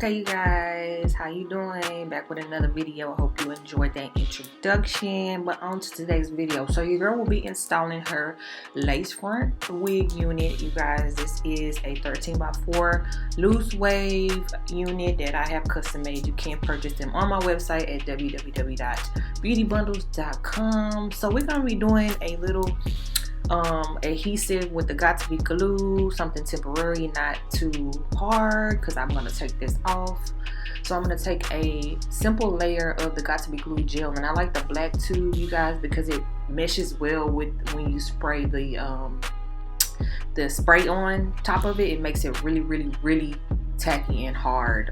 Okay, you guys, how you doing? Back with another video. I hope you enjoyed that introduction. But on to today's video. So your girl will be installing her lace front wig unit. You guys, this is a 13x4 loose wave unit that I have custom made. You can purchase them on my website at www.Bea-u-te-Bundlez.com. So we're gonna be doing a little adhesive with the got-to-be glue, something temporary, not too hard, because I'm going to take this off. So I'm going to take a simple layer of the got-to-be glue gel, and I like the black tube, you guys, because it meshes well with when you spray the spray on top of it. It makes it really tacky and hard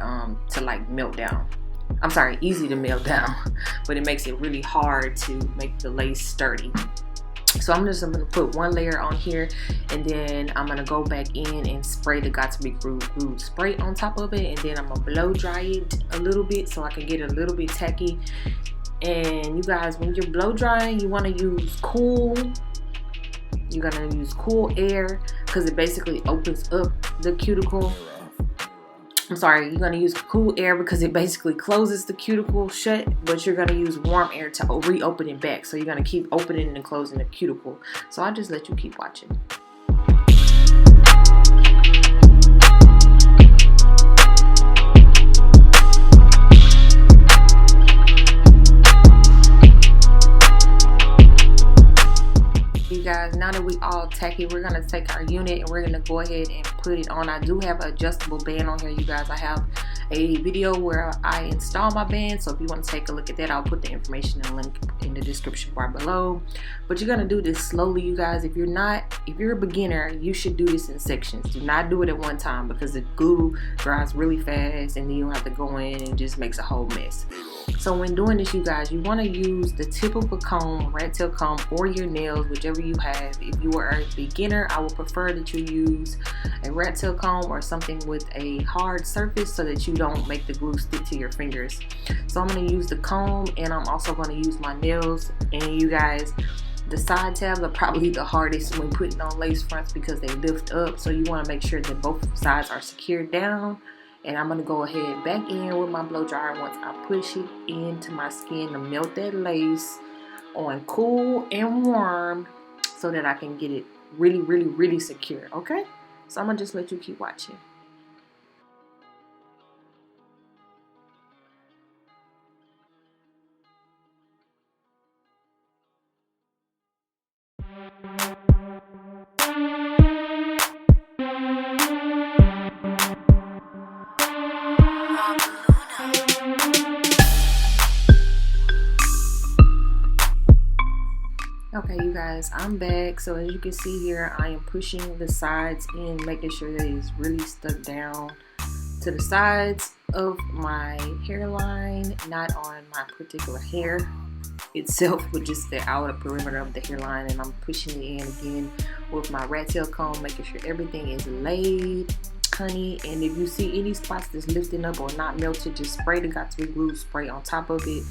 to like melt down. I'm sorry, easy to melt down, but it makes it really hard to make the lace sturdy. So I'm just going to put one layer on here, and then I'm going to go back in and spray the got-to-be glue spray on top of it, and then I'm going to blow dry it a little bit so I can get it a little bit tacky. And you guys, when you're blow drying, you want to use cool. You're going to use cool air because it basically opens up the cuticle. I'm sorry, you're going to use cool air because it basically closes the cuticle shut, but you're going to use warm air to reopen it back. So you're going to keep opening and closing the cuticle. So I'll just let you keep watching. You guys, now that we all tacky, we're gonna take our unit and we're gonna go ahead and put it on. I do have an adjustable band on here, you guys. I have a video where I install my band, so if you want to take a look at that, I'll put the information and link in the description bar below. But you're gonna do this slowly, you guys. If you're a beginner, you should do this in sections. Do not do it at one time because the glue dries really fast and then you'll have to go in and it just makes a whole mess. So when doing this, you guys, you want to use the tip of a comb, rat tail comb, or your nails, whichever you have. If you are a beginner, I would prefer that you use a rat tail comb or something with a hard surface so that you don't make the glue stick to your fingers. So I'm going to use the comb, and I'm also going to use my nails. And you guys, the side tabs are probably the hardest when putting on lace fronts because they lift up. So you want to make sure that both sides are secured down. And I'm going to go ahead back in with my blow dryer once I push it into my skin to melt that lace on cool and warm so that I can get it really secure. Okay? So I'm going to just let you keep watching. Okay, you guys, I'm back. So as you can see here, I am pushing the sides in, making sure that it's really stuck down to the sides of my hairline, not on my particular hair itself, but just the outer perimeter of the hairline. And I'm pushing it in again with my rat tail comb, making sure everything is laid, honey. And if you see any spots that's lifting up or not melted, just spray the got-to-be glue spray on top of it,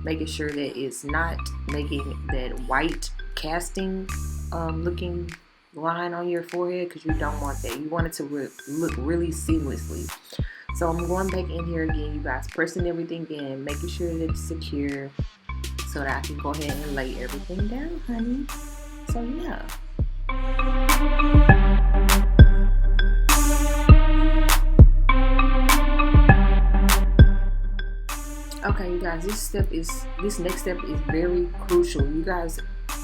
making sure that it's not making that white casting looking line on your forehead, because you don't want that. You want it to look really seamlessly. So I'm going back in here again, you guys, pressing everything in, making sure that it's secure so that I can go ahead and lay everything down, honey. So yeah. Okay, you guys, this next step is very crucial. You guys,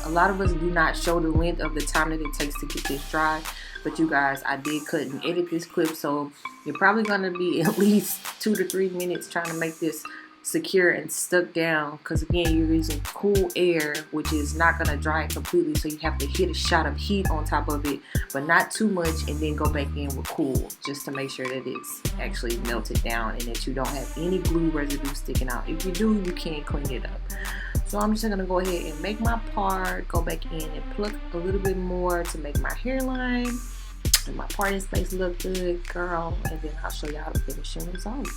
A lot of us do not show the length of the time that it takes to get this dry, but you guys, I did cut and edit this clip, so you're probably gonna be at least 2 to 3 minutes trying to make this secure and stuck down, because again, you're using cool air, which is not going to dry it completely, so you have to hit a shot of heat on top of it, but not too much, and then go back in with cool, just to make sure that it's actually melted down and that you don't have any glue residue sticking out. If you do, you can clean it up. So I'm just going to go ahead and make my part, go back in and pluck a little bit more to make my hairline and my parting space look good, girl, and then I'll show y'all the finishing result.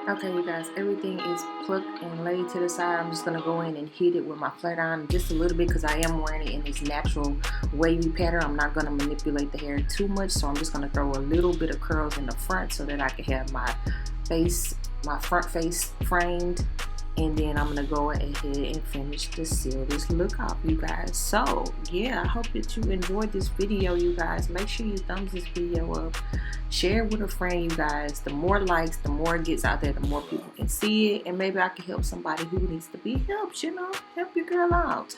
Okay, you guys, everything is plucked and laid to the side. I'm just going to go in and heat it with my flat iron just a little bit, because I am wearing it in this natural wavy pattern. I'm not going to manipulate the hair too much, so I'm just going to throw a little bit of curls in the front so that I can have my face, my front face framed. And then I'm going to go ahead and finish to seal this look off, you guys. So, yeah, I hope that you enjoyed this video, you guys. Make sure you thumbs this video up. Share it with a friend, you guys. The more likes, the more it gets out there, the more people can see it. And maybe I can help somebody who needs to be helped, you know. Help your girl out.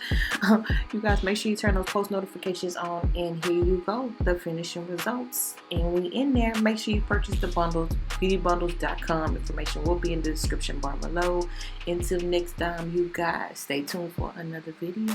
You guys, make sure you turn those post notifications on. And here you go, the finishing results. And when you're in there, make sure you purchase the bundles. BeautyBundlez.com. Information will be in the description bar below. Until next time, you guys, stay tuned for another video.